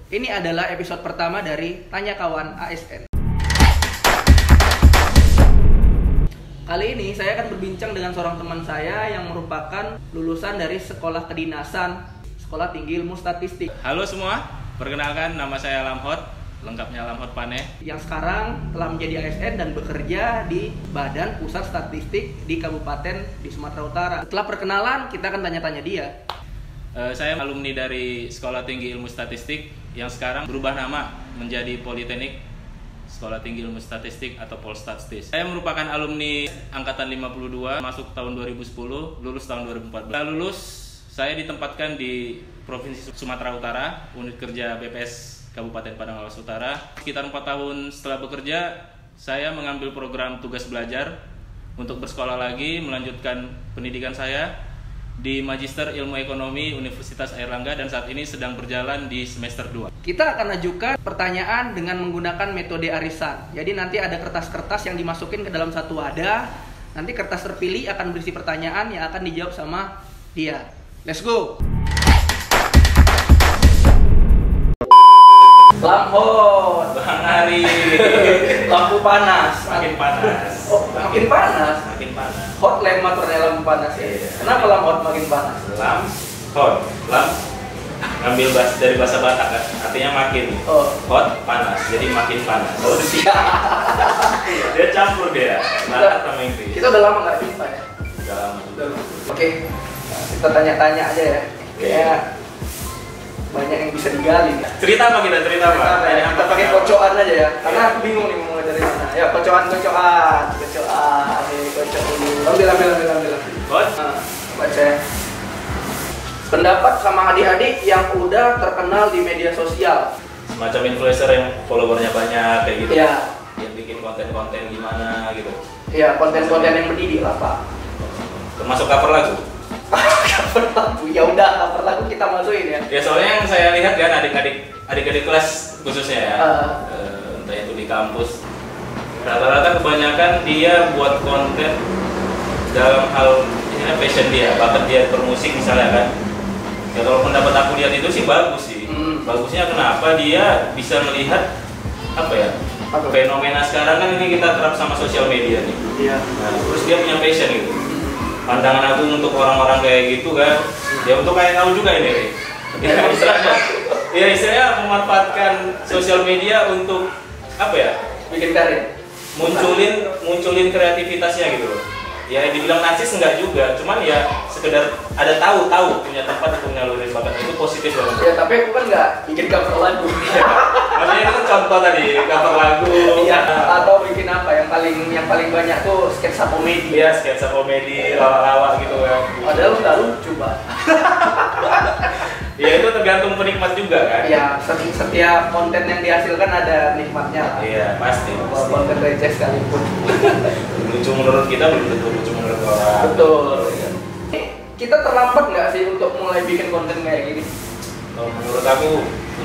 Ini adalah episode pertama dari Tanya Kawan ASN. Kali ini saya akan berbincang dengan seorang teman saya yang merupakan lulusan dari Sekolah Kedinasan, Sekolah Tinggi Ilmu Statistik. Halo semua, perkenalkan nama saya Lamhot, lengkapnya Lamhot Paneh. Yang sekarang telah menjadi ASN dan bekerja di Badan Pusat Statistik di Kabupaten di Sumatera Utara. Setelah perkenalan, kita akan tanya-tanya dia. Saya alumni dari Sekolah Tinggi Ilmu Statistik yang sekarang berubah nama menjadi Politeknik Sekolah Tinggi Ilmu Statistik atau Polstatstis. Saya merupakan alumni angkatan 52, masuk tahun 2010, lulus tahun 2014. Setelah lulus, saya ditempatkan di Provinsi Sumatera Utara, unit kerja BPS Kabupaten Padang Lawas Utara. Sekitar 4 tahun setelah bekerja, saya mengambil program tugas belajar untuk bersekolah lagi, melanjutkan pendidikan saya di Magister Ilmu Ekonomi Universitas Airlangga dan saat ini sedang berjalan di semester 2. Kita akan ajukan pertanyaan dengan menggunakan metode arisan. Jadi nanti ada kertas-kertas yang dimasukin ke dalam satu wadah. Nanti kertas terpilih akan berisi pertanyaan yang akan dijawab sama dia. Let's go! Lamhot, Bang Ari, lampu panas. makin panas. Oh, makin panas. Makin panas. Hot lampu panas ya. Iya. Kenapa lamhot makin panas? Lam, ngambil dari bahasa Batak kan, artinya makin. Oh. Hot, panas, jadi makin panas. Oh, siap. Dia campur dia, Batak sama Inggris. Kita udah lama nggak jumpa ya. Udah lama juga. Oke, nah, kita tanya-tanya aja ya. Kayak banyak yang bisa digali. Cerita apa kita? Cerita apa? Kita pakai kocokan aja ya. Karena aku bingung nih mau mulai dari mana. Ya, kocokan. Nih, kocok dulu. Ambil. Hot. Nah, baca ya. Pendapat sama adik-adik yang udah terkenal di media sosial. Semacam influencer yang followernya banyak kayak gitu. Iya. Yang bikin konten-konten gimana gitu. Iya, konten-konten yang mendidik lah, Pak. Termasuk cover lagu. Cover lagu. Ya udah, cover lagu kita masukin ya. Ya soalnya yang saya lihat kan adik-adik kelas khususnya ya. Entah itu di kampus. Rata-rata kebanyakan dia buat konten dalam hal ini passion dia, bakat dia bermusik misalnya kan. Ya kalau pendapat aku lihat itu sih bagus sih. Bagusnya kenapa dia bisa melihat apa ya? Fenomena sekarang kan ini kita terap sama sosial media nih. Iya. Nah, terus dia punya passion gitu. Pandangan aku untuk orang-orang kayak gitu kan. Ya untuk kayak tahu juga ini, Ri. Ya istilahnya memanfaatkan sosial media untuk apa ya? Bikin karya. Munculin kreativitasnya gitu loh. Ya dibilang narsis enggak juga, cuman ya sekedar ada tahu punya tempat untuk nyalurin bakat itu positif banget. Ya tapi aku kan nggak bikin cover lagu. Maksudnya itu kan contoh tadi cover lagu. Iya. Atau bikin apa yang paling banyak tuh sketsa komedi. Iya, sketsa komedi, lawak gitu kan. Padahal nggak lucu, Pak. Ya itu tergantung penikmat juga kan. Iya, setiap konten yang dihasilkan ada nikmatnya lah. Iya pasti. Konten receh sekalipun. Lucu menurut kita belum tentu lucu menurut orang. Betul. Kita terlambat nggak sih untuk mulai bikin konten kayak gini? Kalau menurut aku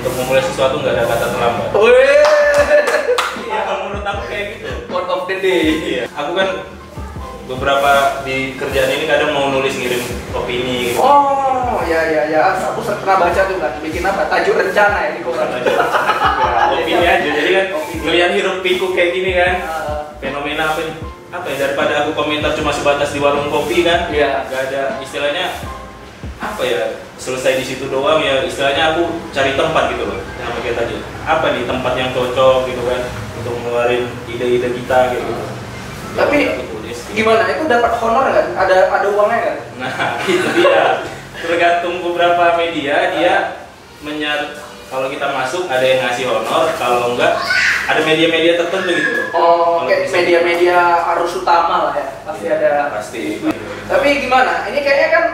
untuk memulai sesuatu nggak ada kata terlambat. Wih. Iya kalau menurut aku kayak gitu. Quote of the day. Iya. Aku kan beberapa di kerjaan ini kadang mau nulis ngirim opini. Gitu. Oh ya. Aku pernah baca tuh kan. Bikin apa? Tajuk rencana ya di koran. Opini aja. Jadi kan ngeliat hiruk pikuk kayak gini kan. Fenomena apa nih? Apa ya, daripada aku komentar cuma sebatas di warung kopi kan. Iya. Gak ada istilahnya apa ya, selesai di situ doang ya, istilahnya aku cari tempat gitu loh. Yang kayak tadi, apa nih tempat yang cocok gitu kan untuk ngeluarin ide-ide kita gitu. Tapi gimana? Itu dapat honor nggak? Ada uangnya nggak? Nah itu dia, tergantung beberapa media dia kalau kita masuk ada yang ngasih honor, kalau enggak ada media-media tertentu gitu loh. Oh, kayak media-media arus utama lah ya, pasti ada. Pasti. Tapi gimana? Ini kayaknya kan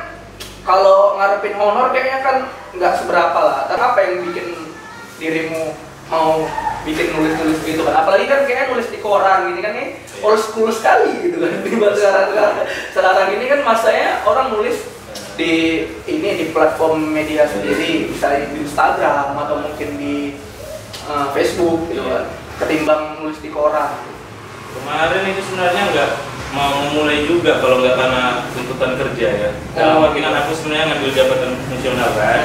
kalau ngarepin honor kayaknya kan nggak seberapa lah. Tapi apa yang bikin dirimu mau bikin nulis-nulis gitu kan? Apalagi kan kayaknya nulis di koran gini kan, ini old school sekali gitu kan. Sekarang ini kan masanya orang nulis di platform media sendiri, misalnya di Instagram atau mungkin di Facebook gitu kan, ketimbang nulis di koran. Kemarin itu sebenarnya nggak mau mulai juga kalau nggak karena tuntutan kerja ya. Karena aku sebenarnya ngambil jabatan fungsional kan.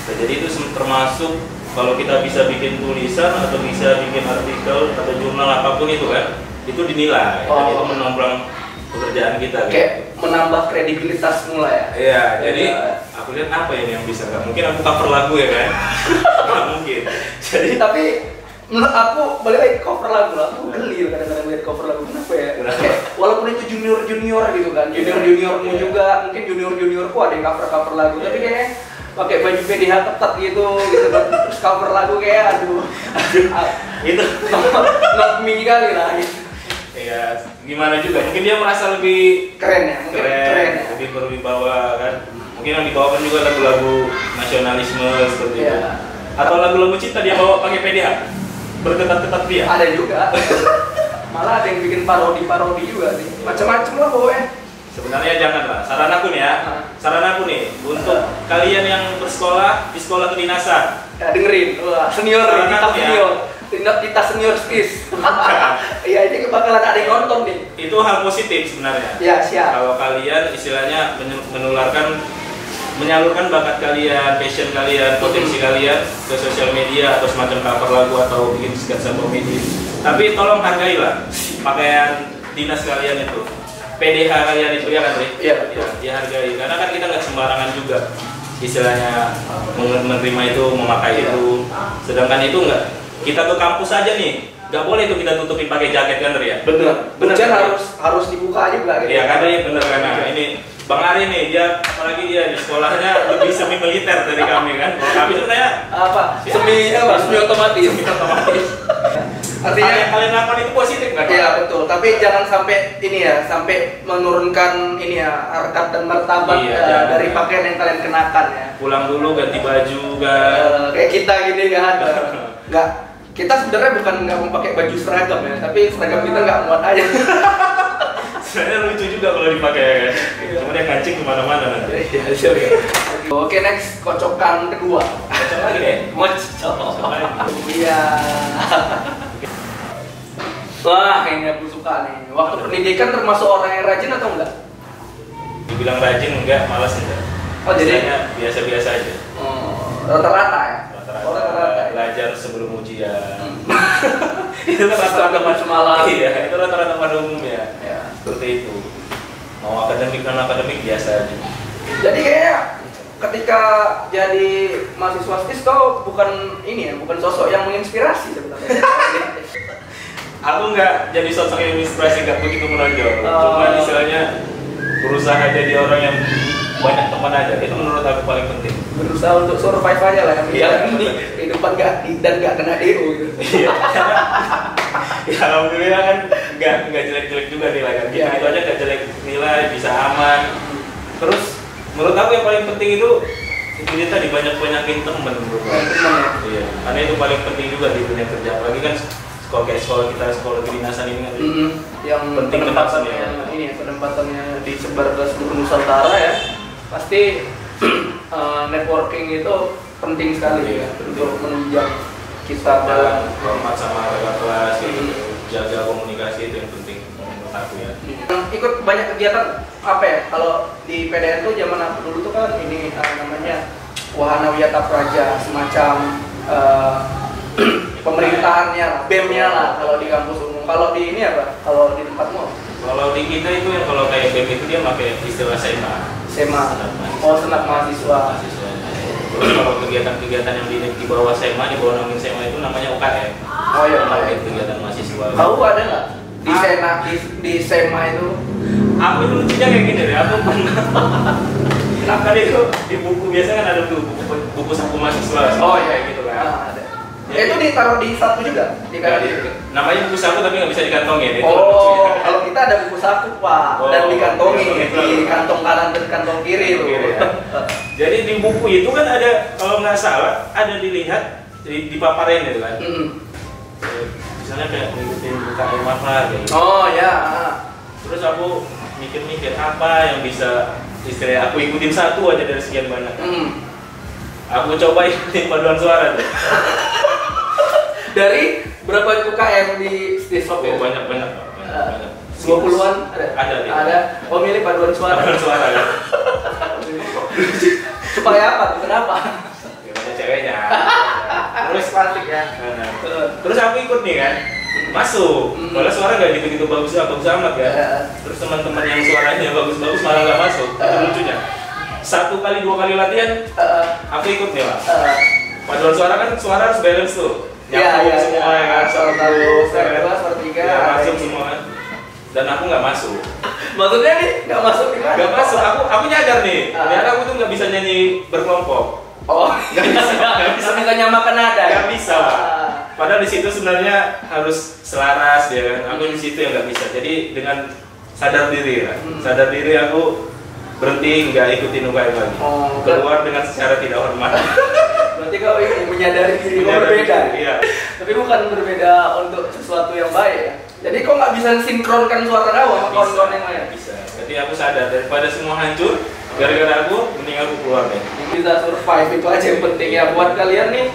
Nah, jadi itu termasuk kalau kita bisa bikin tulisan atau bisa bikin artikel atau jurnal apapun itu kan, itu dinilai dan itu menopang pekerjaan kita. Kayak menambah kredibilitas mulai ya. Iya, jadi aku lihat apa ini yang bisa, nggak mungkin aku cover lagu ya kan? Nggak mungkin. Jadi tapi menurut aku balik lagi cover lagu lah, aku geli kadang-kadang lihat cover lagu. Kenapa ya? Kayak, walaupun itu junior gitu kan, juniormu juga, mungkin juniorku ada yang cover lagu, tapi kayaknya pakai baju PDH ketat gitu kan, terus cover lagu kayak aduh itu not me kali lah gitu. Ya gimana juga, mungkin dia merasa lebih Keren ya, mungkin keren ya. lebih berwibawa kan, mungkin yang dibawakan juga lagu-lagu nasionalisme seperti itu, atau lagu-lagu cinta dia bawa pakai PDH berketat-ketat dia. Ada juga malah ada yang bikin parodi juga sih, macam-macam lah pokoknya. Sebenarnya janganlah, saran aku nih ya, saran aku nih untuk kalian yang bersekolah di sekolah kedinasan, ya dengerin, wah senior, kita senior skis. Iya, ini bakalan ada yang nonton nih. Itu hal positif sebenarnya. Ya siap. Kalau kalian istilahnya menyalurkan bakat kalian, passion kalian, potensi kalian ke sosial media atau semacam cover lagu atau bikin sketsa komedi. Tapi tolong hargailah pakaian dinas kalian itu, PDH kalian itu ya kan, Rik? Iya. Ya, dihargai. Karena kan kita nggak sembarangan juga istilahnya menerima itu, memakai itu. Sedangkan itu nggak, kita ke kampus aja nih, nggak boleh itu kita tutupin pakai jaket kan, Rik ya? Bener. Harus dibuka aja gitu. Iya, karena ini bener kan. Nah, ini Bang Ari nih, dia apalagi dia di sekolahnya lebih semi militer dari kami kan. Kalau kami itu kayak apa? Ya, Semi otomatis. Artinya kalian lakukan itu positif kan? Iya betul, tapi jangan sampai ini ya, sampai menurunkan ini ya harkat dan martabat dari pakaian yang kalian kenakan ya. Pulang dulu ganti baju kan. Kayak kita gini kan, nggak, kita sebenarnya bukan nggak mau pakai baju seragam ya, tapi seragam kita nggak muat aja. Sebenarnya lucu juga kalau dipakai kan. Cuma dia kancing kemana-mana nanti. Oke, next kocokan kedua. Kocok lagi deh. Iya. Wah, ini aku suka nih. Waktu pendidikan termasuk orang yang rajin atau enggak? Dibilang rajin enggak, malas enggak. Oh, jadi biasa-biasa aja. Rata-rata ya? Rata-rata. Belajar sebelum ujian. Itu rata-rata teman semalam. Iya, itu rata-rata pada umumnya. Ya. Seperti itu. Mau akademik non akademik biasa aja. Jadi kayaknya ketika jadi mahasiswa STIS kau bukan ini ya, bukan sosok yang menginspirasi sebenarnya. Aku nggak jadi sosok yang inspirasi, nggak begitu menonjol. Cuma istilahnya berusaha jadi orang yang banyak teman aja. Itu menurut aku paling penting. Berusaha untuk survive aja lah. Iya. Kehidupan nggak kena DO gitu. Iya. Ya alhamdulillah kan nggak jelek-jelek juga nilai kan. Gitu aja nggak jelek nilai, bisa aman. Terus menurut aku yang paling penting itu dia tadi banyakin temen menurut aku. Iya. Karena itu paling penting juga di dunia kerja. Apalagi kan sekolah kita, sekolah kedinasan ini kan yang penting penempatannya ini ya, penempatannya disebar ke seluruh Nusantara ya, pasti networking itu penting sekali ya untuk menunjang kita dalam hormat sama kakak kelas gitu, jaga komunikasi itu yang penting menurut aku ya. Ikut banyak kegiatan apa ya, kalau di PDN tuh zaman aku dulu tuh kan ini namanya Wahana Wiyata Praja, semacam pemerintahannya, BEM-nya lah kalau di kampus umum. Kalau di ini apa? Kalau di tempatmu? Kalau di kita itu yang kalau kayak BEM itu dia pakai istilah SEMA. Oh, senat mahasiswa. Terus kalau kegiatan-kegiatan yang di bawah SEMA, di bawah naungan SEMA itu namanya UKM. Oh iya, kegiatan mahasiswa. Tahu ada nggak di SEMA itu? Aku itu lucunya kayak gini deh. Aku kenapa itu di buku biasa kan ada tuh buku saku mahasiswa. Oh iya gitu kan. Ada. Itu ditaruh di saku juga? Namanya buku saku tapi nggak bisa dikantongin. Oh, kalau kita ada buku saku Pak, dan dikantongi gitu. di kantong kanan dan kantong kiri itu. Ya. Jadi di buku itu kan ada, kalau nggak salah, ada dilihat dipaparin gitu kan. Misalnya kayak ngikutin UKM apa gitu. Oh ya. Terus aku mikir-mikir apa yang bisa istilahnya aku ikutin satu aja dari sekian banyak. Aku coba ikutin paduan suara tuh. Dari berapa UKM di STIS? Oh, banyak. 20-an ada? Ada. Oh, milih paduan suara. Paduan suara kan. Supaya apa? Kenapa? Ya, banyak ceweknya. klasik ya. Terus aku ikut nih kan, masuk. Malah suara nggak gitu-gitu bagus amat kan. Terus teman-teman yang suaranya bagus-bagus malah nggak masuk. Itu lucunya. 1 kali 2 kali latihan, aku ikut nih lah. Paduan suara kan suara harus balance tuh. Nyambung semua ya kan. Suara 1, suara 3. Ya, masuk semua kan. Dan aku nggak masuk. Maksudnya nih nggak masuk gimana? Nggak masuk. Aku nyadar nih. Ternyata aku tuh nggak bisa nyanyi berkelompok. Oh, nggak bisa nyamakan nada. Nggak bisa. Padahal di situ sebenarnya harus selaras ya kan. Aku di situ yang nggak bisa. Jadi dengan sadar diri lah. Sadar diri aku berhenti nggak ikutin UKM lagi. Keluar dengan secara tidak hormat. Berarti kau ini menyadari diri kau berbeda. Iya. Tapi bukan berbeda untuk sesuatu yang baik ya. Jadi kau nggak bisa sinkronkan suara kau sama kawan-kawan yang lain. Bisa. Jadi aku sadar daripada semua hancur gara-gara aku, mending aku keluar deh. Bisa survive itu aja yang penting ya buat kalian nih.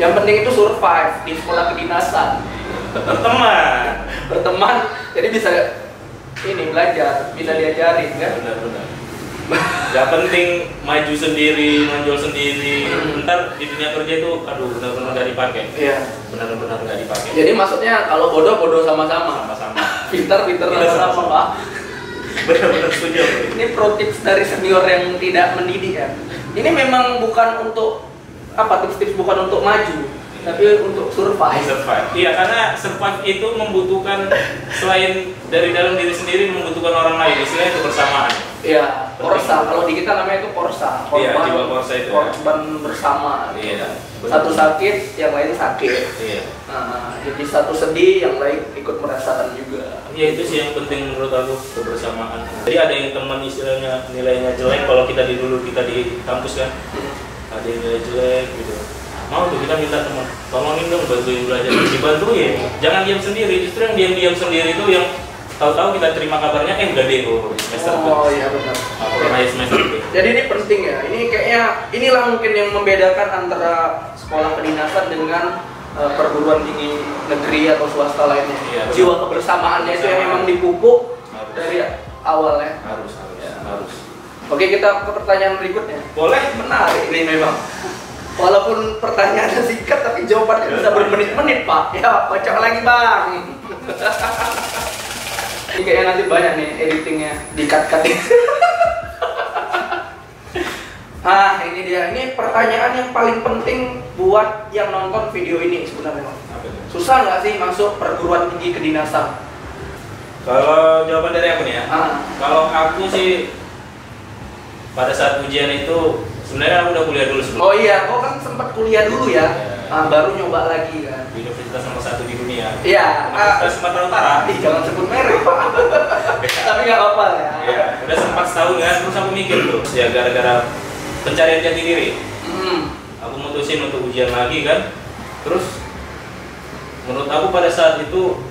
Yang penting itu survive di sekolah kedinasan. Berteman. Jadi bisa ini belajar, bisa diajarin kan. Benar. Gak penting maju sendiri, menonjol sendiri. Ntar di dunia kerja itu, aduh benar-benar nggak dipakai. Iya. Benar-benar nggak dipakai. Jadi maksudnya kalau bodoh sama-sama. Pintar sama-sama Pak. Benar-benar setuju. Ini pro tips dari senior yang tidak mendidik ya. Ini memang bukan untuk tips-tips bukan untuk maju, tapi untuk survive. Iya, karena survive itu membutuhkan selain dari dalam diri sendiri membutuhkan orang lain. Istilahnya kebersamaan. Iya, korsa. Kalau di kita namanya itu korsa. Iya, jiwa korsa itu. Korban bersama. Iya. Satu sakit, yang lain sakit. Iya. Nah, jadi satu sedih, yang lain ikut merasakan juga. Iya, itu sih yang penting menurut aku, kebersamaan. Jadi ada yang teman istilahnya nilainya jelek kalau kita di kampus kan. Ada yang nilai jelek gitu. Mau tuh kita minta teman, tolongin dong bantuin belajar, dibantuin. Jangan diam sendiri, justru yang diam sendiri itu yang tahu-tahu kita terima kabarnya udah deh semester. Oh iya benar. Semester. Jadi ini penting ya. Ini kayaknya inilah mungkin yang membedakan antara sekolah kedinasan dengan perguruan tinggi negeri atau swasta lainnya. Iya, jiwa kebersamaannya itu yang memang dipupuk dari awal ya. Harus. Oke, kita ke pertanyaan berikutnya. Boleh. Menarik ini memang. Walaupun pertanyaannya singkat tapi jawabannya bisa bermenit-menit Pak. Ya, baca lagi Bang. Ini kayaknya nanti banyak nih editingnya, di-cut-cutin. Ini dia. Ini pertanyaan yang paling penting buat yang nonton video ini sebenarnya. Susah nggak sih masuk perguruan tinggi kedinasan? Kalau jawaban dari aku nih ya. Kalau aku sih pada saat ujian itu sebenarnya aku udah kuliah dulu sebelum. Oh iya, kau kan sempat kuliah dulu ya. Baru nyoba lagi kan. Di universitas nomor 1 di dunia. Iya. Universitas Sumatera Utara. Jangan sebut merek Pak. Tapi nggak apa-apa ya. Iya. Udah sempat setahun kan, terus aku mikir tuh. Ya gara-gara pencarian jati diri. Aku mutusin untuk ujian lagi kan. Terus menurut aku pada saat itu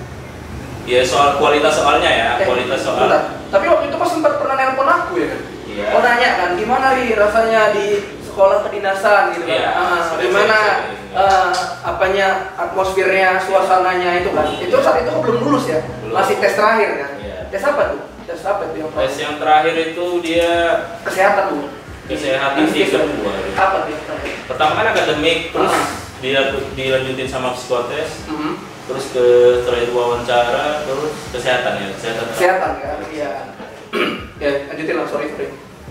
ya soal kualitas soalnya ya, kualitas soal. Tapi waktu itu kok sempat pernah nelpon aku ya kan? Iya. Oh nanya kan, gimana Ri rasanya di sekolah kedinasan gitu kan? Iya, gimana atmosfernya, suasananya itu kan? Itu saat itu kok belum lulus ya? Belum. Masih tes terakhir kan? Iya. Tes apa tuh? Tes apa tuh yang Tes yang terakhir itu dia kesehatan tuh? Kesehatan sih kedua. Apa tuh? Pertama kan akademik, terus dilanjutin sama psikotes. Terus setelah itu wawancara, terus kesehatan ya, kesehatan kan, iya. Ya lanjutin lah, sorry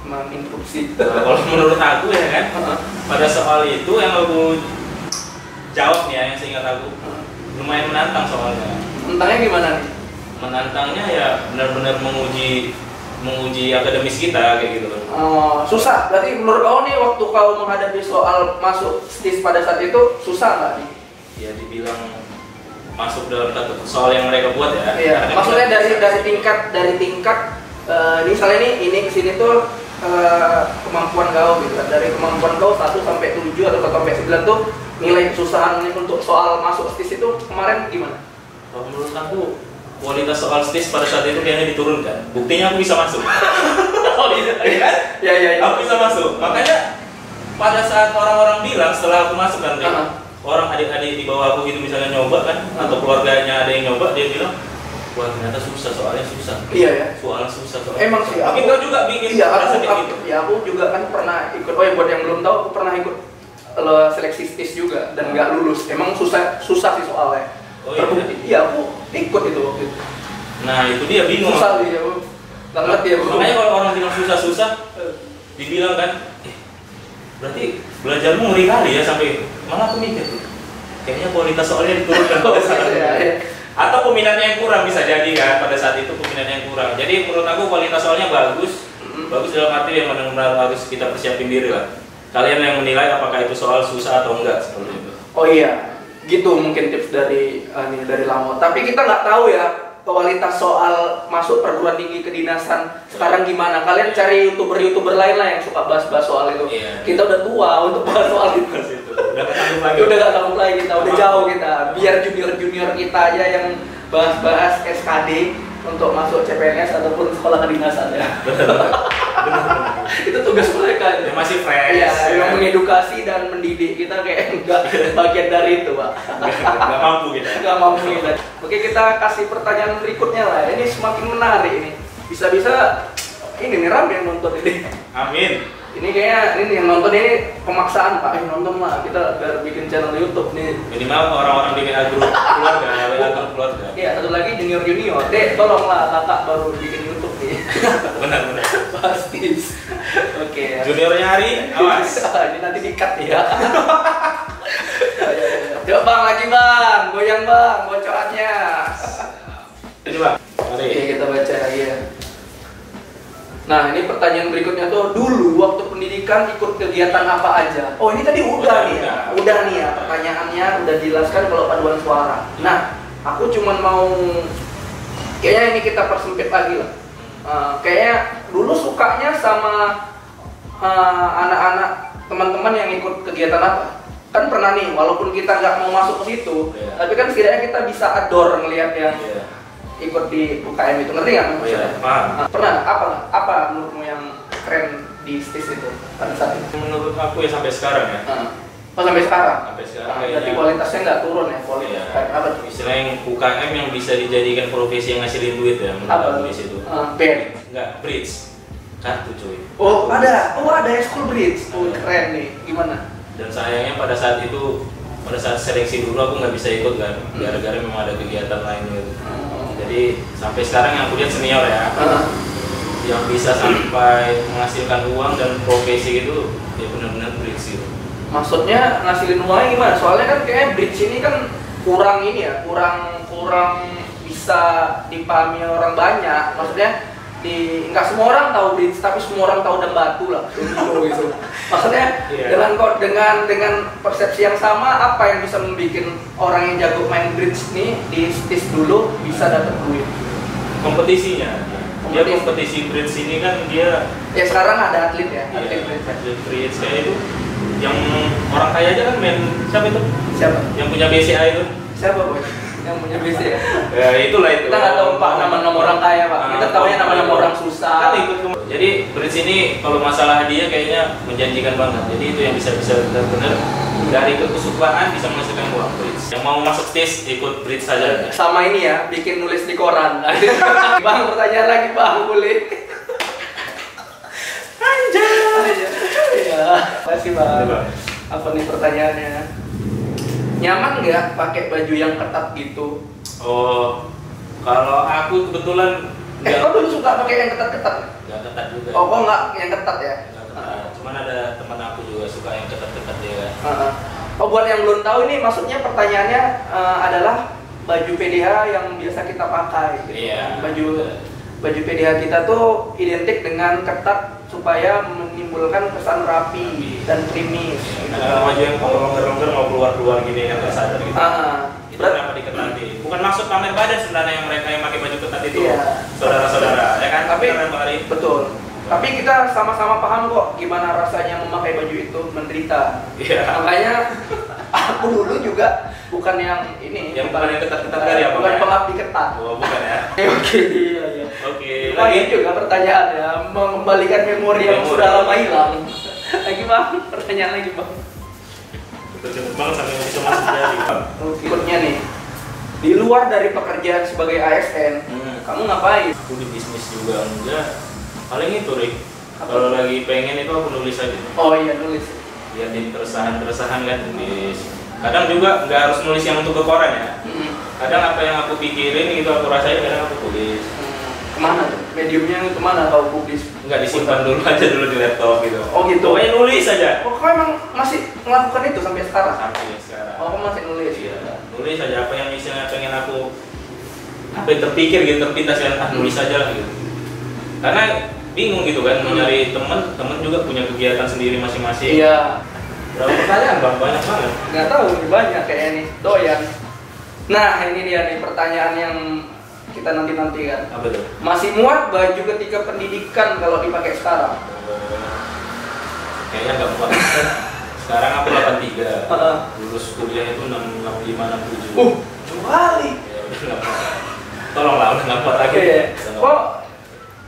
menginterupsi. Nah, kalau menurut aku ya kan, pada soal itu yang aku jawab ya, yang seingat aku lumayan menantang soalnya. Menantangnya gimana nih? Menantangnya ya benar-benar menguji akademis kita kayak gitu loh. Oh, susah. Berarti menurut kau nih waktu kau menghadapi soal masuk STIS pada saat itu susah nggak nih? Ya dibilang masuk dalam soal yang mereka buat ya. Iya. Maksudnya dari tingkat misalnya ini kesini tuh kemampuan kau gitu kan. Dari kemampuan kau 1 sampai 7 atau 1 sampai 9 tuh nilai kesusahan untuk soal masuk STIS itu kemarin gimana? Kalau menurut aku kualitas soal STIS pada saat itu kayaknya diturunkan. Buktinya aku bisa masuk. Oh iya kan? Iya. Aku bisa masuk. Makanya pada saat orang-orang bilang setelah aku masuk kan, orang adik-adik di bawah aku gitu misalnya nyoba kan, atau keluarganya ada yang nyoba, dia bilang, wah ternyata susah, soalnya susah. Iya ya. Soalnya susah. Emang sih. Mungkin kau juga bikin. Iya, aku juga kan pernah ikut. Oh ya buat yang belum tahu, aku pernah ikut lo seleksi STIS juga dan nggak lulus. Emang susah sih soalnya. Oh iya. Iya, aku ikut itu waktu itu. Nah itu dia bingung. Susah sih aku. Nggak ngerti ya. Makanya kalau orang bilang susah, dibilang kan, berarti belajarmu ngeri kali ya sampai malah aku mikir tuh. Kayaknya kualitas soalnya diturunkan pada saat itu. Ya. Atau peminatnya yang kurang bisa jadi kan pada saat itu peminatnya yang kurang. Jadi menurut aku kualitas soalnya bagus. Bagus dalam arti yang benar-benar harus kita persiapin diri lah. Kalian yang menilai apakah itu soal susah atau enggak seperti itu. Oh iya, gitu mungkin tips dari Lamo. Tapi kita nggak tahu ya kualitas soal masuk perguruan tinggi kedinasan sekarang gimana. Kalian cari youtuber lain lah yang suka bahas-bahas soal itu. Iya. Kita udah tua untuk bahas soal itu. Udah ketanggung lagi. Udah nggak tahu lagi kita, udah jauh kita. Biar junior kita aja yang bahas-bahas SKD untuk masuk CPNS ataupun sekolah kedinasan ya. Itu tugas mereka. Ya, masih fresh. Iya, ya. yang mengedukasi dan mendidik kita kayak enggak bagian dari itu, Pak. Nggak mampu kita. Enggak mampu kita. Oke, kita kasih pertanyaan berikutnya lah. Ini semakin menarik ini. Bisa-bisa ini nih rame yang nonton ini. Amin. Ini kayaknya ini yang nonton ini pemaksaan, Pak. Nonton lah, kita biar bikin channel YouTube nih. Minimal orang-orang di WA grup keluarga, WA grup keluarga. Iya, satu lagi junior. Dek, tolonglah kakak baru bikin YouTube nih. Benar. Pasti. Oke. Juniornya Hari, awas. Ini nanti di-cut ya. Coba Bang, lagi Bang. Goyang Bang, bocorannya. Ini Bang, mari. Oke, kita baca ya. Nah, ini pertanyaan berikutnya tuh, dulu waktu pendidikan ikut kegiatan apa aja? Oh, ini tadi udah nih ya. Udah nih ya, pertanyaannya udah jelaskan kalau paduan suara. Nah, aku cuman mau kayaknya ini kita persempit lagi lah. Kayaknya dulu sukanya sama anak-anak teman-teman yang ikut kegiatan apa? Kan pernah nih, walaupun kita nggak mau masuk ke situ, tapi kan setidaknya kita bisa adore ngelihat yang ikut di UKM itu, ngerti nggak maksudnya? Pernah? Apa menurutmu yang keren di STIS itu pada saat itu? Menurut aku ya sampai sekarang ya. Oh, sampai sekarang? Sampai sekarang Berarti kualitasnya nggak turun ya? Kualitas apa tuh? Istilahnya yang UKM yang bisa dijadikan profesi yang ngasilin duit ya menurut aku di situ. Band? Enggak, bridge. Kartu cuy. Oh ada school bridge. Oh keren nih, gimana? Dan sayangnya pada saat seleksi dulu aku nggak bisa ikut kan, gara-gara memang ada kegiatan lain gitu. Jadi sampai sekarang yang aku lihat senior ya, yang bisa sampai menghasilkan uang dan profesi itu ya benar-benar bridge gitu. Maksudnya ngasilin uangnya gimana? Soalnya kan kayak bridge ini kan kurang ini ya, kurang bisa dipahami orang banyak. Maksudnya nggak semua orang tahu bridge, tapi semua orang tahu dan batu lah gitu. Maksudnya dengan persepsi yang sama, apa yang bisa membuat orang yang jago main bridge nih di STIS dulu bisa dapat duit? Kompetisinya. Dia kompetisi bridge ini kan dia ya sekarang ada atlet ya, atlet bridge kayak itu yang orang kaya aja kan main. Siapa? Yang punya BCA itu? Siapa boy? Yang punya BCA? Ya itulah itu. Kita nggak tahu Pak nama-nama orang kaya Pak. Kita tahunya nama-nama orang susah. Kan ikut. Jadi bridge ini kalau masalah hadiah kayaknya menjanjikan banget. Jadi itu yang bisa benar-benar dari kesukaan bisa menghasilkan uang bridge. Yang mau masuk STIS ikut bridge saja. Sama ini ya, bikin nulis di koran. Bang, pertanyaan lagi Bang, boleh? Anjay. Ya, makasih Bang. Apa nih pertanyaannya? Nyaman nggak pakai baju yang ketat gitu? Oh, kalau aku kebetulan kok dulu suka pakai yang ketat-ketat? Nggak ketat juga. Oh, kok nggak yang ketat ya? Nggak ketat. Cuman ada teman aku juga suka yang ketat-ketat ya. Oh, buat yang belum tahu ini maksudnya pertanyaannya adalah baju PDH yang biasa kita pakai. Iya. Baju PDH kita tuh identik dengan ketat supaya menimbulkan kesan rapi dan krimis. Karena baju yang kalau longgar-longgar mau keluar-keluar gini kan nggak sadar gitu. Itu kenapa diketati? Bukan maksud pamer badan sebenarnya yang mereka yang pakai baju ketat itu, saudara-saudara, ya kan? Tapi Bang betul. Tapi kita sama-sama paham kok gimana rasanya memakai baju itu, menderita. Iya. Makanya aku dulu juga bukan yang ini. Yang bukan yang ketat-ketat dari apa? Bukan pengabdi ketat. Oh, bukan ya? Oke, iya. Oke. Lagi juga pertanyaan ya, mengembalikan memori yang sudah lama hilang. Lagi Bang, pertanyaan lagi Bang. Cepet banget sampai bisa masuk dari Bang. Berikutnya nih, di luar dari pekerjaan sebagai ASN, kamu ngapain? Aku di bisnis juga enggak. Paling itu Rik. Kalau lagi pengen itu aku nulis aja. Oh iya nulis. Di liatin keresahan kan nulis. Kadang juga nggak harus nulis yang untuk ke koran ya. Kadang apa yang aku pikirin itu aku rasain, kadang aku tulis. Kemana tuh? Mediumnya kemana kalau publis? Nggak, disimpan dulu aja dulu di laptop gitu. Oh gitu? Pokoknya nulis aja. Oh kau emang masih melakukan itu sampai sekarang? Sampai sekarang. Oh kau masih nulis? Iya, nulis aja apa yang misalnya pengen aku, apa yang terpikir gitu, terpintas kan, nulis aja lah gitu. Karena bingung gitu kan, mau nyari temen juga punya kegiatan sendiri masing-masing. Iya. Berapa pertanyaan bang? Banyak banget. Nggak tahu, banyak kayaknya nih, doyan. Nah ini dia nih pertanyaan yang kita nanti-nantikan. Apa tuh? Masih muat baju ketika pendidikan kalau dipakai sekarang? Kayaknya nggak muat. Sekarang aku 83. Lulus kuliah itu 65, 67. Kali. Ya udah nggak muat. Tolonglah, udah nggak muat lagi. Oh,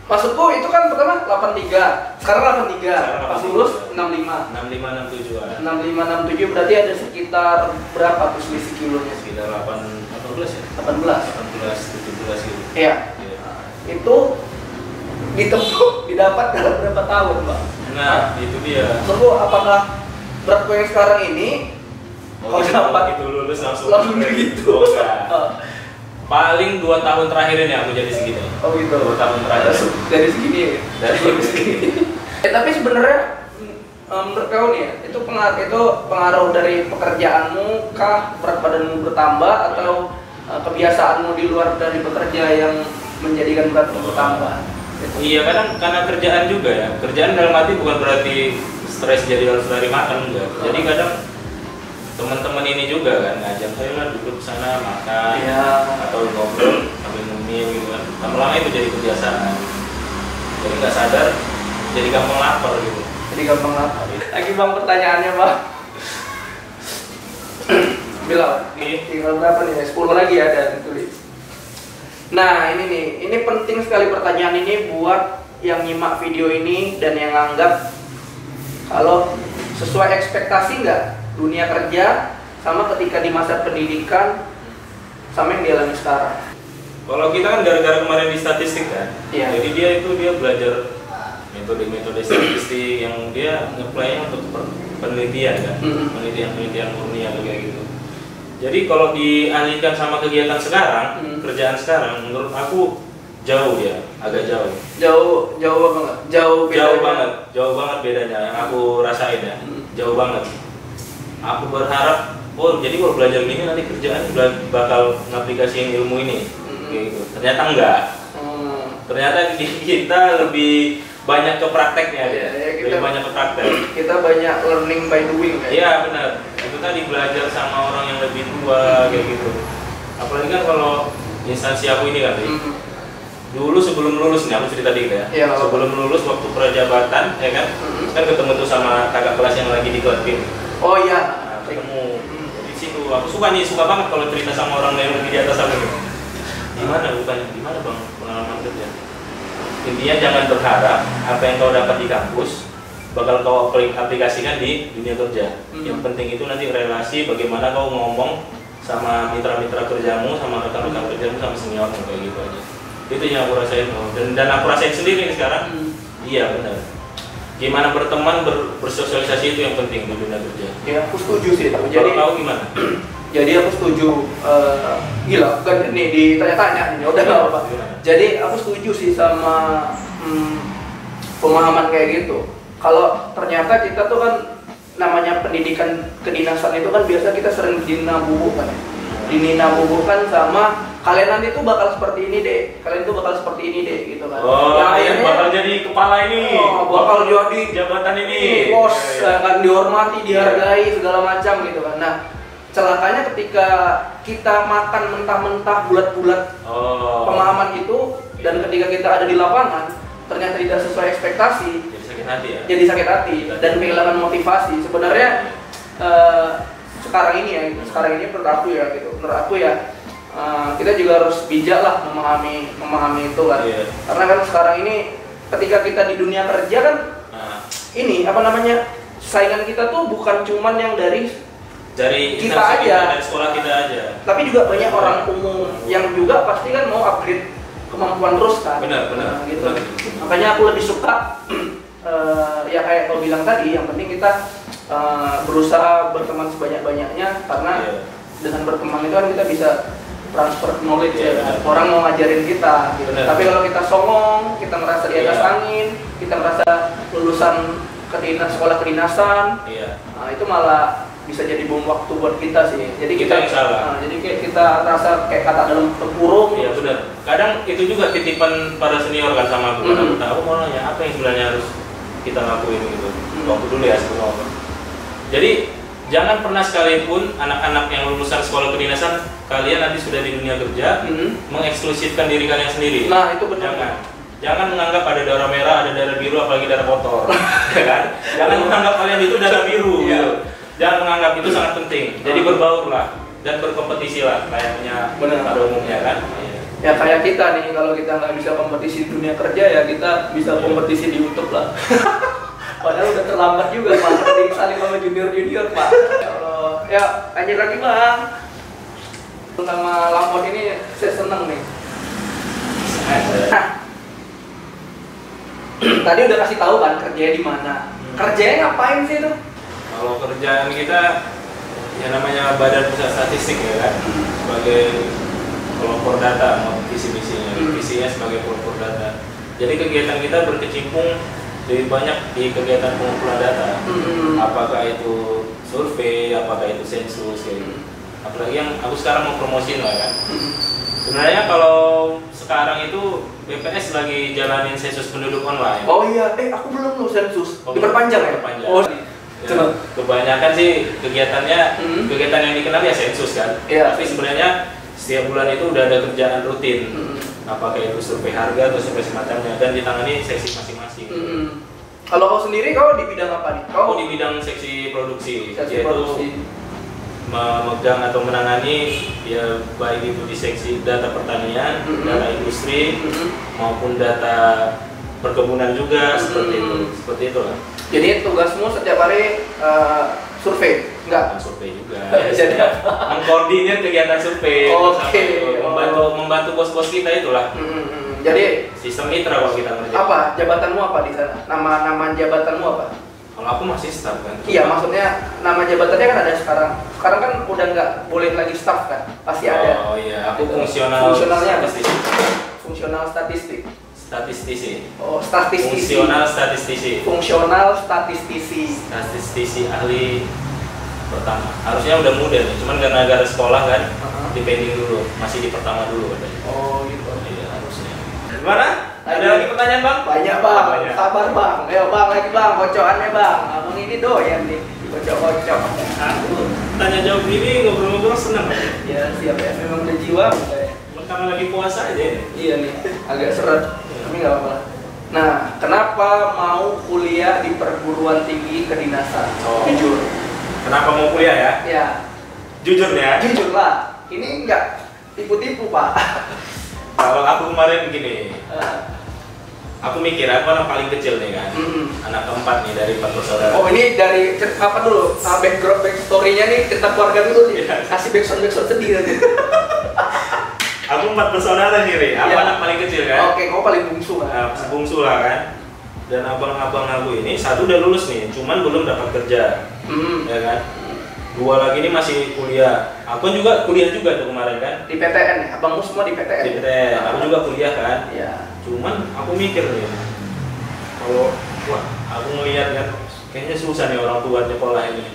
maksudku itu kan pertama 83. Sekarang 83. Sekarang Pas 85. lulus 65. 65, 67. 65, 67 berarti ada sekitar berapa tuh selisih kilonya? Sekitar 18 ya? 18. 18, 17 gitu. Iya. Itu didapat dalam berapa tahun, Mbak? Nah, itu dia. Maksudku apakah beratku yang sekarang ini Oh, dapat itu lulus langsung begitu? Oh, enggak. Paling 2 tahun terakhir ini aku jadi segini. Oh gitu. 2 tahun terakhir. Dari segini ya? Dari segini. Tapi sebenarnya menurut kau nih ya, itu pengaruh dari pekerjaanmu kah, berat badanmu bertambah atau kebiasaanmu di luar dari bekerja yang menjadikan beratmu bertambah? Iya, kadang karena kerjaan juga ya. Kerjaan dalam arti bukan berarti stres jadi harus lari makan enggak. Jadi kadang teman-teman ini juga kan ngajak saya lah duduk sana makan atau ngobrol sambil ngemil gitu kan. Lama-lama itu jadi kebiasaan. Jadi nggak sadar jadi gampang lapar gitu. Jadi gampang lapar. Lagi bang pertanyaannya bang. Bilang, tinggal berapa nih? 10 lagi ada tulis. Nah ini penting sekali pertanyaan ini buat yang nyimak video ini dan yang anggap kalau sesuai ekspektasi nggak dunia kerja sama ketika di masa pendidikan sama yang dialami sekarang. Kalau kita kan gara-gara kemarin di statistik kan, jadi dia belajar metode-metode statistik yang dia nge-play untuk penelitian kan, penelitian murni atau kayak gitu. Jadi kalau dialihkan sama kegiatan sekarang, kerjaan sekarang, menurut aku jauh ya, agak jauh. Jauh banget bedanya yang aku rasain ya, jauh banget. Aku berharap, jadi kalau belajar gini nanti kerjaan bakal ngaplikasiin ilmu ini, kayak gitu. Ternyata enggak. Ternyata kita lebih banyak ke prakteknya lebih banyak ke praktek. Kita banyak learning by doing. Iya benar. Itu tadi belajar sama orang yang lebih tua kayak gitu. Apalagi kan kalau instansi aku ini kan, dulu sebelum lulus nih aku cerita dikit ya. Sebelum lulus waktu prajabatan ya kan, kan ketemu tuh sama kakak kelas yang lagi di Kodim. Oh iya. Nah, ketemu di situ. Aku suka banget kalau cerita sama orang yang lebih di atas aku. Gimana bang pengalaman kerja? Intinya jangan berharap apa yang kau dapat di kampus bakal kau aplikasikan di dunia kerja. Yang penting itu nanti relasi bagaimana kau ngomong sama mitra-mitra kerjamu, sama rekan-rekan kerjamu, sama seniormu kayak gitu aja. Itu yang aku rasain dan aku rasain sendiri nih sekarang. Iya benar. Gimana berteman, bersosialisasi itu yang penting di dunia kerja. Ya aku setuju sih. Jadi kau gimana? Jadi aku setuju. Gila, bukan nih ditanya-tanya ini udah nggak apa-apa. Jadi aku setuju sih sama pemahaman kayak gitu. Kalau ternyata kita tuh kan namanya pendidikan kedinasan itu kan biasa kita sering dinabubukan. Dinabubukan sama kalian nanti tuh bakal seperti ini deh, kalian tuh bakal seperti ini deh gitu kan. Yang bakal jadi kepala ini, bakal jadi jabatan ini, bos, akan dihormati, dihargai segala macam gitu kan. Nah, celakanya ketika kita makan mentah-mentah bulat-bulat pemahaman itu dan ketika kita ada di lapangan ternyata tidak sesuai ekspektasi, jadi sakit hati dan kehilangan motivasi. Sebenarnya sekarang ini menurut aku ya kita juga harus bijak lah memahami itu kan. Karena kan sekarang ini ketika kita di dunia kerja kan ini saingan kita tuh bukan cuman yang dari kita aja, dari sekolah kita aja, tapi juga banyak orang umum yang juga pasti kan mau upgrade kemampuan terus kan. Benar. Gitu. Makanya aku lebih suka ya kayak kau bilang tadi, yang penting kita berusaha berteman sebanyak-banyaknya karena dengan berteman itu kan kita bisa transfer knowledge orang mau ngajarin kita gitu. Tapi kalau kita songong, kita merasa di atas angin, kita merasa lulusan sekolah kedinasan, nah, itu malah bisa jadi bom waktu buat kita sih. Jadi kita yang salah. Jadi kita rasa kayak kata dalam tempurung. Iya benar. Kadang itu juga titipan para senior kan sama aku. Aku mau nanya apa yang sebenarnya harus kita lakuin gitu. Waktu dulu ya sebelum apa. Jadi jangan pernah sekalipun anak-anak yang lulusan sekolah kedinasan kalian nanti sudah di dunia kerja mengeksklusifkan diri kalian sendiri. Nah itu benar. Jangan menganggap ada darah merah, ada darah biru, apalagi darah kotor. Ya kan? Jangan menganggap kalian itu darah biru. Gitu. Jangan menganggap itu sangat penting. Jadi berbaurlah dan berkompetisi lah kayaknya pada umumnya kan. Ya kayak kita nih, kalau kita nggak bisa kompetisi di dunia kerja ya kita bisa kompetisi di YouTube lah. Padahal udah terlambat juga Pak, saling sama junior Pak. Ya Allah, ya lanjut lagi Bang. Sama Lampot ini saya seneng nih. Tadi udah kasih tahu kan kerjanya di mana. Kerjanya ngapain sih itu? Kalau kerjaan kita ya namanya Badan Pusat Statistik ya kan, sebagai pelopor data mau visi-misinya, visinya sebagai pelopor data. Jadi kegiatan kita berkecimpung lebih banyak di kegiatan pengumpulan data. Apakah itu survei, apakah itu sensus kayak gitu. Apalagi yang aku sekarang mau promosiin lah kan. Sebenarnya kalau sekarang itu BPS lagi jalanin sensus penduduk online. Oh iya, aku belum loh sensus. Diperpanjang ya? Diperpanjang. Oh. Ya, kebanyakan sih kegiatannya kegiatan yang dikenal ya sensus kan. Tapi sebenarnya setiap bulan itu udah ada kerjaan rutin. Apakah itu survei harga atau survei semacamnya dan ditangani seksi masing-masing. Kalau kau sendiri kau di bidang apa nih? Kau di bidang seksi produksi. Seksi produksi. Memegang atau menangani ya baik itu di seksi data pertanian, data industri maupun data perkebunan juga seperti itu lah. Jadi tugasmu setiap hari survei? Enggak? Survei juga. Jadi mengkoordinir kegiatan survei. Membantu bos-bos kita itulah. Jadi sistem mitra kalau kita ngerjain. Apa jabatanmu apa di sana? Nama jabatanmu apa? Kalau aku masih staff kan. Iya, maksudnya nama jabatannya kan ada sekarang. Sekarang kan udah nggak boleh lagi staff kan? Pasti ada. Oh iya, aku fungsionalnya apa sih? Fungsional statistik. Statistisi. Oh, statistisi. Fungsional statistisi. Fungsional statistisi. Statistisi ahli pertama. Harusnya udah muda nih, cuman karena gara sekolah kan, dipending dulu, masih di pertama dulu katanya. Oh gitu. Iya harusnya. Gimana? Ada lagi pertanyaan Bang? Banyak Bang. Sabar Bang. Ayo Bang lagi Bang, kocokannya Bang. Abang ini doyan nih, kocok-kocok. Aku tanya jawab ini ngobrol-ngobrol senang aja. Ya siap ya, memang udah jiwa. Karena lagi puasa aja. Iya nih, agak seret. Tapi nggak apa-apa. Nah, kenapa mau kuliah di perguruan tinggi kedinasan? Jujur. Kenapa mau kuliah ya? Ya. Jujur ya? Jujur lah. Ini nggak tipu-tipu Pak. Kalau aku kemarin begini, aku mikir aku anak paling kecil nih kan, anak keempat nih dari 4 bersaudara. Oh ini dari apa dulu? Backstory-nya nih cerita keluarga dulu nih. Kasih backsound sedih aja. Aku 4 bersaudara nih, Ri. Aku anak paling kecil kan. Oke, kau paling bungsu kan? Bungsu lah kan. Dan abang-abang aku ini satu udah lulus nih, cuman belum dapat kerja, ya kan. 2 lagi ini masih kuliah. Aku juga kuliah juga tuh kemarin kan. Di PTN ya? Abangmu semua di PTN? Di PTN. Aku juga kuliah kan. Iya. Cuman aku mikir nih, kalau aku ngeliat kan, kayaknya susah nih orang tua nyekolah ini.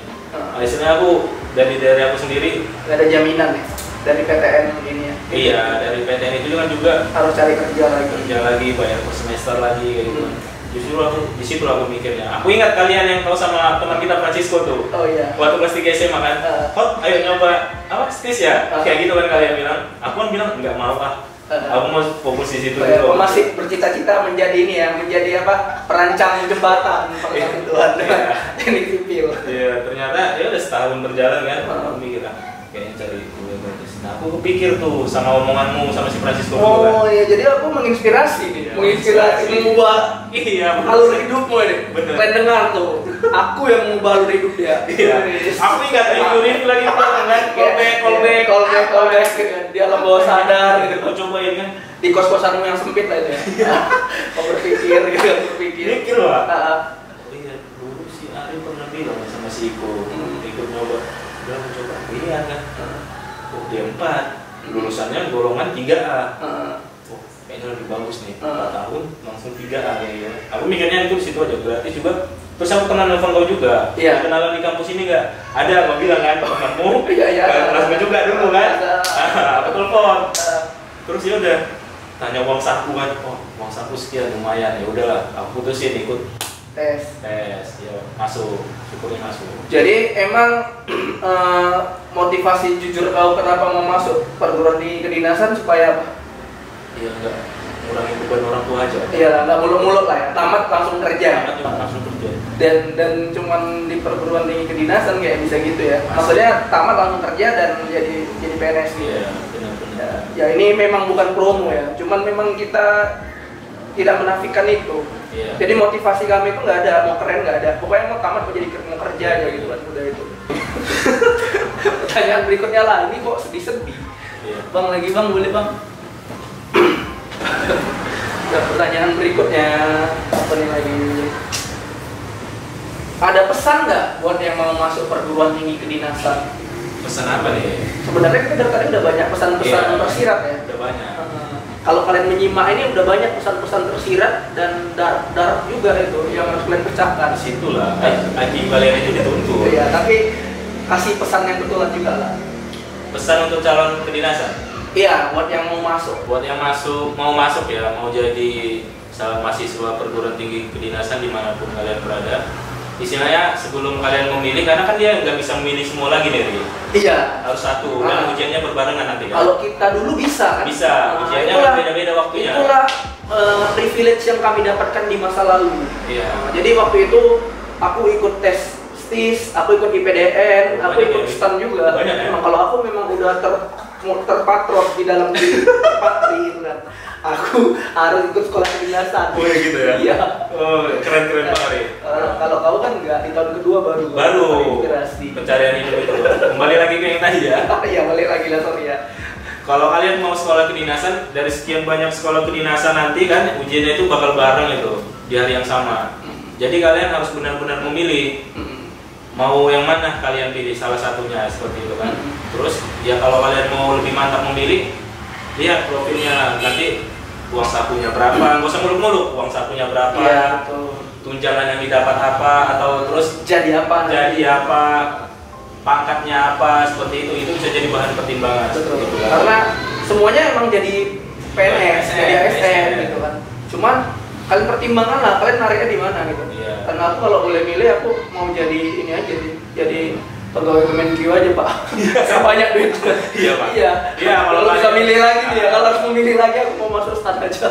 Hasilnya aku dari aku sendiri. Gak ada jaminan nih dari PTN ini ya? Iya, dari PTN itu kan juga harus cari kerja lagi. Kerja lagi, bayar per semester lagi kayak gitu. Justru aku di situ aku mikirnya. Aku ingat kalian yang tahu sama teman kita Francisco tuh. Oh iya. Waktu kelas 3 SMA kan. Hot, ayo nyoba apa stis ya? Kayak gitu kan kalian bilang. Aku kan bilang enggak mau ah. Aku mau fokus di situ dulu. Masih bercita-cita menjadi ini ya, menjadi apa? Perancang jembatan persatuan teknik sipil. Iya, ternyata ya udah setahun berjalan kan. Aku mikir kayaknya cari kuliah gratis. Nah, aku kepikir tuh sama omonganmu sama si Francisco juga kan. Oh iya, jadi aku menginspirasi nih. Menginspirasi mengubah alur hidupmu ini. Kalian dengar tuh. Aku yang mengubah alur hidup dia. Iya. Aku ingat review lagi kan. Callback. Dia alam bawah sadar gitu. Aku cobain kan di kos-kosanmu yang sempit lah itu ya. Kau berpikir gitu, Mikir lah. Iya, dulu si Ari pernah bilang sama masih ikut nyoba. Udah mau coba pilihan kan. D4 lulusannya golongan 3A. Oh, kayaknya lebih bagus nih. 4 tahun langsung 3A kayaknya. Aku mikirnya itu situ aja gratis juga. Terus aku pernah nelfon kau juga. Kenalan di kampus ini nggak? Ada, kau bilang kan temanmu. Kelasmu juga dulu kan. Aku telepon. Terus ya udah tanya uang saku kan. Oh, uang saku sekian lumayan, ya udahlah. Aku putusin ikut tes ya, masuk, syukurnya masuk. Jadi emang motivasi jujur kau kenapa mau masuk perguruan tinggi kedinasan supaya apa? Iya, enggak ngurangi beban orang tua aja. Iya, enggak muluk-muluk lah ya, tamat langsung kerja. Dan cuman di perguruan tinggi kedinasan kayak bisa gitu ya. Maksudnya tamat langsung kerja dan jadi PNS gitu. Iya, benar-benar. Ya ini memang bukan promo ya, cuman memang kita tidak menafikan itu. Jadi motivasi kami itu nggak ada, mau keren nggak ada. Pokoknya mau tamat mau kerja aja gitu kan, udah itu. Pertanyaan berikutnya lah, ini kok sedih-sedih. Bang lagi bang, boleh bang? Nah, pertanyaan berikutnya apa nih lagi? Ada pesan nggak buat yang mau masuk perguruan tinggi kedinasan? Pesan apa nih? Sebenarnya kita dari tadi udah banyak pesan-pesan tersirat ya. Udah banyak. Kalau kalian menyimak ini udah banyak pesan-pesan tersirat dan darat juga itu yang harus kalian pecahkan. Disitulah IQ kalian itu dituntut. Iya, tapi kasih pesan yang betulan juga lah. Pesan untuk calon kedinasan? Iya, buat yang mau masuk. Buat yang mau masuk ya, mau jadi calon mahasiswa perguruan tinggi kedinasan dimanapun kalian berada. Istilahnya sebelum kalian memilih, karena kan dia nggak bisa memilih semua lagi nih. Iya. Harus satu, dan ujiannya berbarengan nanti kan? Kalau kita dulu bisa kan? Bisa, ujiannya beda-beda waktunya. Itulah privilege yang kami dapatkan di masa lalu. Iya. Jadi waktu itu aku ikut tes STIS, aku ikut IPDN, aku ikut STAN juga. Memang kalau aku memang udah terpatrot di dalam diri gitu kan. Aku harus ikut sekolah kedinasan. Oh ya gitu ya? Iya. Oh, keren-keren banget. Kalau kau kan enggak, di tahun kedua baru inspirasi. Pencarian hidup itu. Kembali lagi ke yang tadi ya? Iya, balik lagi lah, sorry ya. Kalau kalian mau sekolah kedinasan, dari sekian banyak sekolah kedinasan nanti kan ujiannya itu bakal bareng itu di hari yang sama. Jadi kalian harus benar-benar memilih mau yang mana kalian pilih, salah satunya seperti itu kan. Terus ya kalau kalian mau lebih mantap memilih, lihat profilnya nanti uang sakunya berapa, nggak usah muluk-muluk, uang sakunya berapa, tunjangan yang didapat apa, atau terus jadi apa, pangkatnya apa, seperti itu bisa jadi bahan pertimbangan. Betul. Gitu, kan? Karena semuanya emang jadi PNS, jadi ASN gitu kan. Cuman kalian pertimbangan lah, kalian nariknya di mana gitu. Karena aku kalau boleh milih, aku mau jadi ini aja sih, jadi pegawai Kemenkeu aja pak. Saya banyak duit. Iya pak. Iya. Kalau bisa milih lagi ya, kalau harus memilih lagi aku mau masuk STAN aja.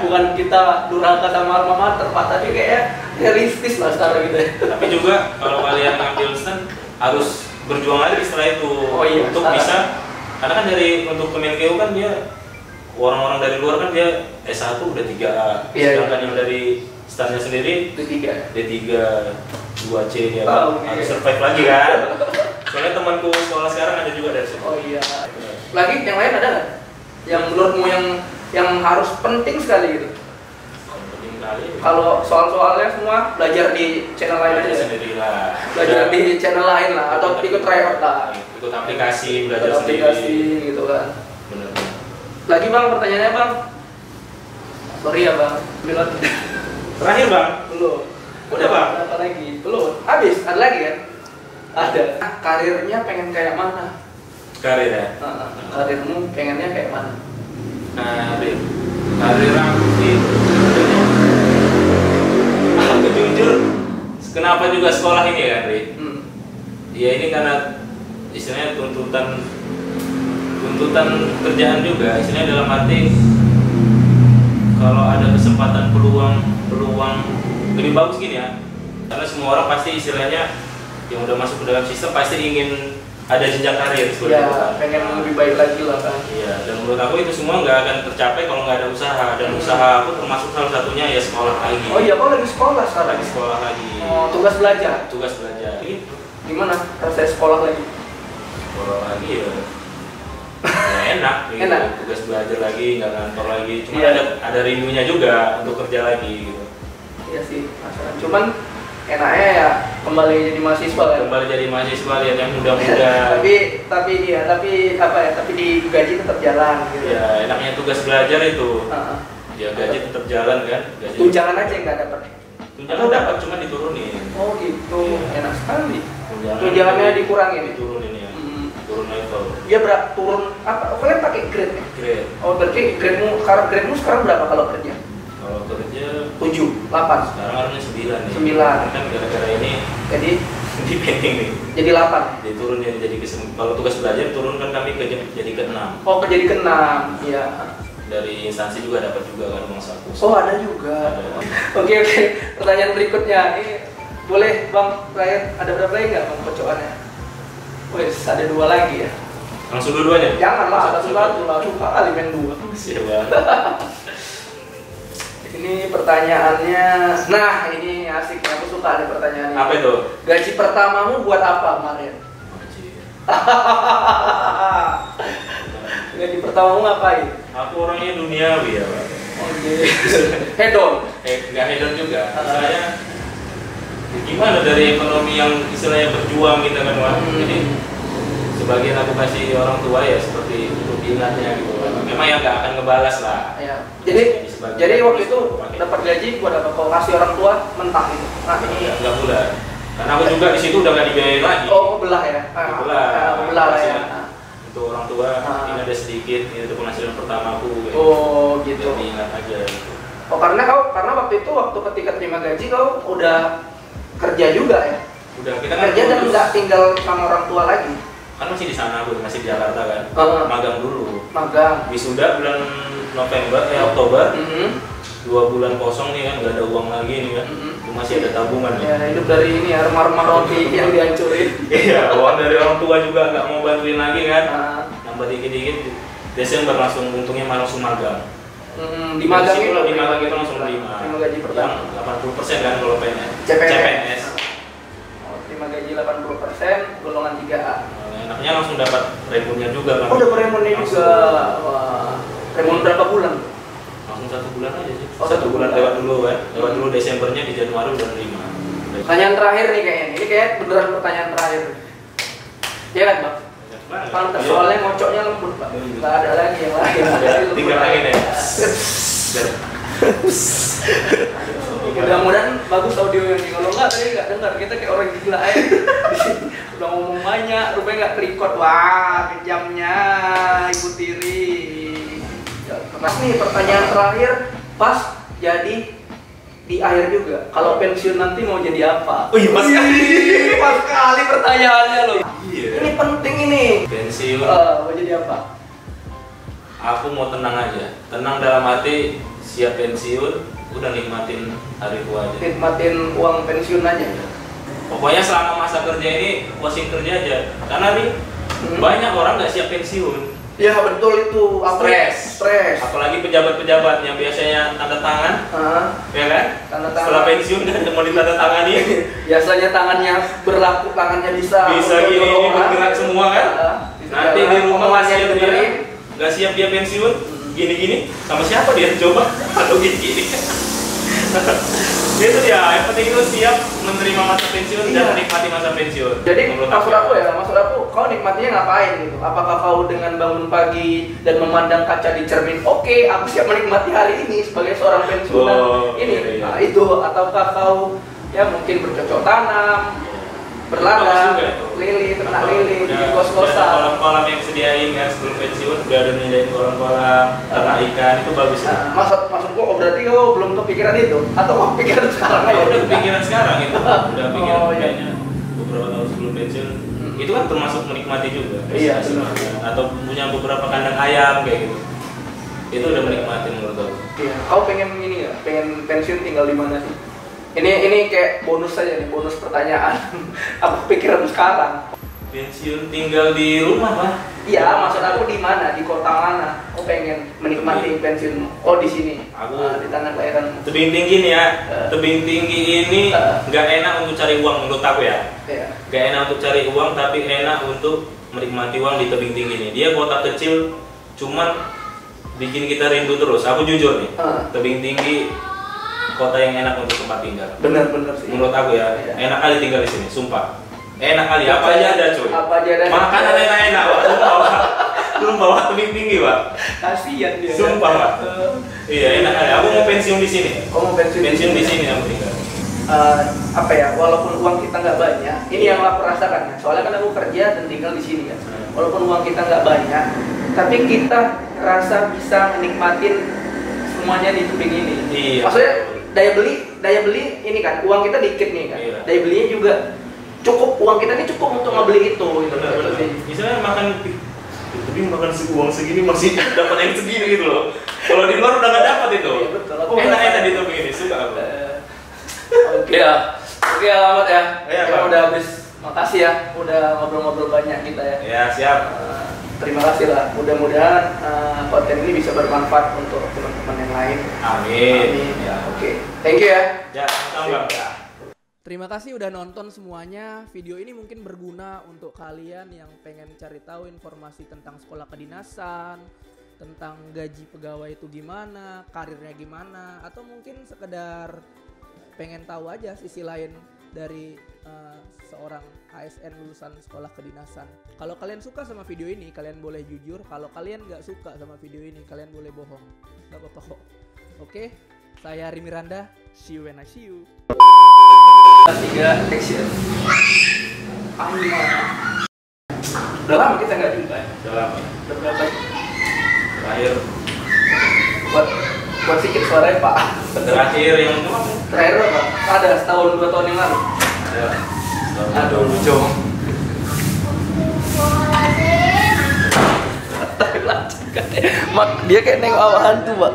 Bukan kita durhaka sama alma mater pak, tapi kayaknya realistis lah sekarang gitu. Tapi juga kalau kalian ngambil STAN harus berjuang lagi setelah itu untuk bisa, karena kan untuk Kemenkeu kan dia orang-orang dari luar kan dia S1 udah 3A, sedangkan yang dari STAN-nya sendiri D3, 2C dia harus survive lagi kan. Soalnya temanku sekolah sekarang ada juga dari situ. Oh iya. Lagi yang lain ada nggak? Yang menurutmu yang harus penting sekali gitu? Penting kali. Kalau soal-soalnya semua belajar di channel lain aja. Sendirilah. Belajar di channel lain lah, atau ikut tryout lah. Ikut aplikasi, belajar sendiri. Gitu kan. Benar. Lagi bang, pertanyaannya bang. Sorry ya bang. Belum. Terakhir bang. Belum. Udah bang. Apa lagi? Belum. Habis. Ada lagi kan? Ada. Karirnya pengen kayak mana? Karir ya. Karirmu pengennya kayak mana? Karir aku sih. Aku jujur. Kenapa juga sekolah ini ya, Ri? Ya ini karena istilahnya tuntutan kerjaan juga. Istilahnya dalam arti kalau ada kesempatan peluang lebih bagus gini ya, karena semua orang pasti istilahnya yang udah masuk ke dalam sistem pasti ingin ada jenjang karir seperti itu kan. Pengen lebih baik lagi lah kan. Iya, dan menurut aku itu semua nggak akan tercapai kalau nggak ada usaha, dan usaha aku termasuk salah satunya ya sekolah lagi. Oh iya, kau lagi sekolah sekarang? Lagi sekolah lagi. Oh, tugas belajar? Tugas belajar. Gitu. Gimana proses sekolah lagi? Sekolah lagi ya enak, gitu. Enak. Tugas belajar lagi, nggak ngantor lagi. Cuma ada rindunya juga untuk kerja lagi gitu. Iya sih, masalah. Cuman enaknya ya kembali jadi mahasiswa kan. Kembali jadi mahasiswa, lihat yang muda-muda. tapi digaji tetap jalan gitu. Ya, enaknya tugas belajar itu. Ya gaji tetap jalan kan. Gaji tunjangan aja yang nggak dapat. Tunjangan dapat, cuma diturunin. Oh gitu, Iya. enak sekali. Tunjangannya dikurangin. Diturunin ya. Turun level. Dia turun apa? Kalian pakai grade ya? Grade. Oh berarti grade-mu sekarang berapa kalau kerja? Kalau kerja 7, 8. sekarang harusnya 9 nih. 9. Kan gara-gara ini Jadi dipending nih. jadi 8. Diturunin jadi kalau tugas belajar turunkan kami jadi ke 6. Oh, jadi ke 6. Iya. Dari instansi juga dapat juga kan uang saku. Oh, ada juga. Ada. Oke. Pertanyaan berikutnya. Ini boleh Bang Ryan, ada berapa lagi nggak Bang kocokannya? Wes, ada 2 lagi ya. Langsung dua-duanya? Janganlah, satu-satu lah. Suka kali main 2. Siap banget. Ini pertanyaannya. Nah, ini asik. Aku suka ada pertanyaannya. Apa itu? Gaji pertamamu buat apa kemarin? Gaji pertamamu ngapain? Aku orangnya duniawi ya Pak. Oke. Hedon. Nggak hedon juga. Saya gimana dari ekonomi yang istilahnya berjuang gitu kan Pak. Jadi sebagian aku kasih orang tua ya seperti rutiniannya gitu. Memang ya nggak akan ngebalas lah. Ya. Jadi waktu itu dapat gaji buat apa? Kau kasih orang tua mentah gitu. Nah, nggak bulan. Karena aku juga di situ udah nggak dibiayain lagi. Oh, belah ya. Belah lah ya. Untuk orang tua ini ada sedikit, ini ada penghasilan pertamaku. Gitu. Oh, gitu. Jadi ingat aja. Gitu. Oh, karena waktu itu ketika terima gaji kau udah kerja juga ya? Udah, kita kan kerja dan nggak tinggal sama orang tua lagi. Kan masih di sana, aku masih di Jakarta kan. Magang dulu. Magang. Wisuda bulan Oktober. 2 bulan kosong nih kan, nggak ada uang lagi nih kan. Masih ada tabungan. Ya, hidup dari ini ya, remah-remah roti yang dihancurin. Iya, uang dari orang tua juga nggak mau bantuin lagi kan. Nambah dikit-dikit. Desember langsung untungnya langsung magang. Di magang itu langsung 5. Terima gaji pertama. 80% kan kalau PNS. CPNS. Terima gaji 80%, golongan 3A. Enaknya langsung dapat remunnya juga kan. Oh, dapat remunnya juga. Wah. Remun berapa bulan? Langsung 1 bulan aja sih. Oh, 1 bulan lewat dulu kan. Lewat dulu Desembernya, di Januari udah 5. Pertanyaan terakhir nih kayaknya. Ini kayak beneran pertanyaan terakhir. Iya kan, Bang? Pantes soalnya ngocoknya lembut, Pak. Nggak ada lagi yang lain. Tinggal lagi nih. Mudah-mudahan bagus audio yang ini. Kalau nggak tadi nggak dengar, kita kayak orang gila aja. Udah ngomong banyak, rupanya nggak record. Wah, kejamnya Ibu Tiri. Mas nih pertanyaan terakhir, pas jadi di akhir juga. Kalau pensiun nanti mau jadi apa? Oh iya, pas sekali pertanyaannya loh. Iya. Ini penting ini. Pensiun. Mau jadi apa? Aku mau tenang aja. Tenang dalam arti siap pensiun, udah nikmatin hari tua aja. Nikmatin uang pensiun aja. Pokoknya selama masa kerja ini puasin kerja aja. Karena nih banyak orang nggak siap pensiun. Ya betul itu. Stres. Apalagi pejabat-pejabat yang biasanya tanda tangan, ya kan? Tanda tangan. Setelah pensiun kan mau ditanda tangani. Biasanya tangannya berlaku, tangannya bisa gini bergerak semua kan? Nanti di rumah nggak siap dia pensiun, gini-gini sama siapa dia coba? Atau gini-gini. Itu dia, yang penting itu siap menerima masa pensiun dan menikmati masa pensiun. Jadi maksud aku, kau nikmatinya ngapain gitu? Apakah kau dengan bangun pagi dan memandang kaca di cermin, oke, aku siap menikmati hari ini sebagai seorang pensiunan ini? Iya. Nah, itu, ataukah kau ya mungkin bercocok tanam, berladang, lili, ternak lili, di kos-kosan. Kolam-kolam yang sediain kan sebelum pensiun udah ada nyediain kolam-kolam ternak ikan, itu bagus. Maksudku, berarti kau belum kepikiran itu? Atau kau pikiran sekarang aja? Udah kepikiran sekarang itu. Udah pikiran kayaknya beberapa tahun sebelum pensiun. Itu kan termasuk menikmati juga. Iya, atau punya beberapa kandang ayam kayak gitu. Itu udah menikmati menurut aku. Iya. Kau pengen ini ya? Pengen pensiun tinggal di mana sih? Ini kayak bonus saja nih, bonus pertanyaan. Apa pikiran sekarang? Pensiun tinggal di rumah, Pak. Iya, maksud aku di mana? Di kota mana? Kau pengen menikmati pensiun? Oh, di sini. Aku di tanah kelahiran. Tebing tinggi nih ya. Tebing tinggi ini nggak enak untuk cari uang menurut aku ya. Iya. Nggak enak untuk cari uang, tapi enak untuk menikmati uang di tebing tinggi ini. Dia kota kecil, cuman bikin kita rindu terus. Aku jujur nih, tebing tinggi kota yang enak untuk tempat tinggal. Bener sih. Menurut aku ya, enak kali tinggal di sini, sumpah. Enak kali, apa aja ada cuy. Apa aja ada. Makanan enak-enak, Pak. Sumpah, Pak. Belum bawa tebing tinggi, Pak. Kasihan dia. Sumpah, Pak. Iya, enak kali. Aku mau pensiun di sini. Mau pensiun di sini aku tinggal. Apa ya, walaupun uang kita nggak banyak, ini yang aku rasakan ya. Soalnya kan aku kerja dan tinggal di sini kan. Walaupun uang kita nggak banyak, tapi kita rasa bisa menikmatin semuanya di tebing ini. Iya. Maksudnya daya beli ini kan, uang kita dikit nih kan. Iya. Daya belinya juga cukup, uang kita ini cukup untuk ngebeli itu gitu. Benar. Misalnya makan tapi makan uang segini masih dapat yang segini gitu loh. Kalau di luar udah nggak dapat itu. Iya, betul. Enak di tebing ini, suka aku. Oke alamat ya. Iya, Kita Pak. udah habis. Makasih ya, udah ngobrol-ngobrol banyak kita ya. Ya, siap. Terima kasih lah. Mudah-mudahan konten ini bisa bermanfaat untuk teman-teman yang lain. Amin. Ya, oke. Thank you ya. Ya, sama. Terima kasih udah nonton semuanya. Video ini mungkin berguna untuk kalian yang pengen cari tahu informasi tentang sekolah kedinasan, tentang gaji pegawai itu gimana, karirnya gimana, atau mungkin sekedar pengen tahu aja sisi lain dari seorang ASN lulusan sekolah kedinasan. Kalau kalian suka sama video ini, kalian boleh jujur. Kalau kalian nggak suka sama video ini, kalian boleh bohong. Nggak apa-apa kok. Oke, saya Rimi Randa. See you when I see you. 3 action. Udah lama kita nggak jumpa ya? Udah lama. Udah berapa? Terakhir Buat sedikit suaranya Pak. Terakhir yang Terakhir apa? Ada setahun 2 tahun yang lalu. ada. Aduh lucu. Mak dia kayak nengok awal hantu Pak.